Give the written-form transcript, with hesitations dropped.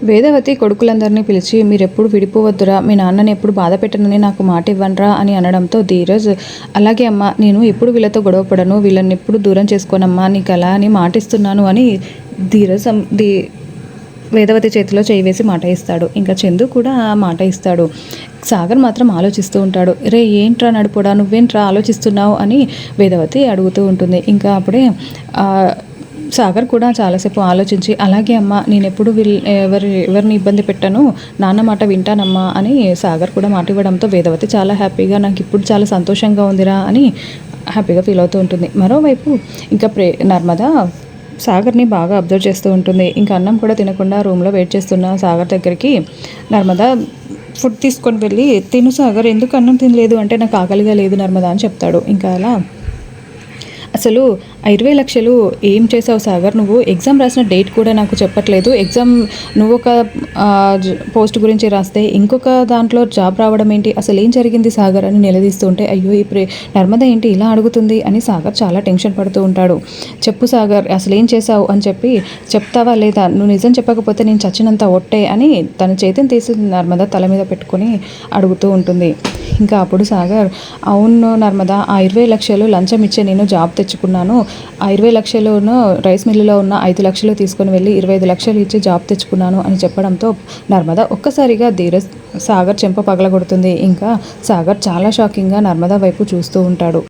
వేదవతి కొడుకులందరినీ పిలిచి మీరెప్పుడు విడిపోవద్దురా, మీ నాన్నని ఎప్పుడు బాధ పెట్టనని నాకు మాట ఇవ్వనరా అని అనడంతో ధీరజ్ అలాగే అమ్మ, నేను ఎప్పుడు వీళ్ళతో గొడవపడను, వీళ్ళని ఎప్పుడు దూరం చేసుకోనమ్మా, నీకు అలా అని మాటిస్తున్నాను అని ధీరజ్ వేదవతి చేతిలో చేయి వేసి మాట ఇస్తాడు. ఇంకా చందు కూడా మాట ఇస్తాడు. సాగర్ మాత్రం ఆలోచిస్తూ ఉంటాడు. రే ఏంట్రా నడుపుడా, నువ్వేంట్రా ఆలోచిస్తున్నావు అని వేదవతి అడుగుతూ ఉంటుంది. ఇంకా అప్పుడే సాగర్ కూడా చాలాసేపు ఆలోచించి అలాగే అమ్మ, నేను ఎప్పుడు ఎవరిని ఇబ్బంది పెట్టాను, నాన్న మాట వింటానమ్మా అని సాగర్ కూడా మాట ఇవ్వడంతో వేదవతి చాలా హ్యాపీగా నాకు ఇప్పుడు చాలా సంతోషంగా ఉందిరా అని హ్యాపీగా ఫీల్ అవుతూ ఉంటుంది. మరోవైపు ఇంకా నర్మద సాగర్ని బాగా అబ్జర్వ్ చేస్తూ ఉంటుంది. ఇంకా అన్నం కూడా తినకుండా రూమ్లో వెయిట్ చేస్తున్న సాగర్ దగ్గరికి నర్మద ఫుడ్ తీసుకొని వెళ్ళి తిను సాగర్, ఎందుకు అన్నం తినలేదు అంటే నాకు ఆకలిగా లేదు నర్మద అని చెప్తాడు. ఇంకా అలా అసలు 20 లక్షలు ఏం చేసావు సాగర్, నువ్వు ఎగ్జామ్ రాసిన డేట్ కూడా నాకు చెప్పట్లేదు, ఎగ్జామ్ నువ్వు ఒక పోస్ట్ గురించి రాస్తే ఇంకొక దాంట్లో జాబ్ రావడం ఏంటి, అసలు ఏం జరిగింది సాగర్ అని నిలదీస్తూ ఉంటే అయ్యో ఇప్పుడు నర్మద ఏంటి ఇలా అడుగుతుంది అని సాగర్ చాలా టెన్షన్ పడుతూ ఉంటాడు. చెప్పు సాగర్ అసలు ఏం చేసావు అని చెప్పి చెప్తావా లేదా, నువ్వు నిజం చెప్పకపోతే నేను చచ్చినంత ఒట్టే అని తన చేతిని తీసి నర్మద తల మీద పెట్టుకొని అడుగుతూ ఉంటుంది. ఇంకా అప్పుడు సాగర్ అవును నర్మద, ఆ 20 లక్షలు లంచం ఇచ్చే నేను జాబ్ తెచ్చుకున్నాను, ఆ 20 లక్షలను రైస్ మిల్లులో ఉన్న 5 లక్షలు తీసుకొని వెళ్ళి 25 లక్షలు ఇచ్చి జాబ్ తెచ్చుకున్నాను అని చెప్పడంతో నర్మద ఒక్కసారిగా సాగర్ చెంప పగలగొడుతుంది. ఇంకా సాగర్ చాలా షాకింగ్గా నర్మద వైపు చూస్తూ ఉంటాడు.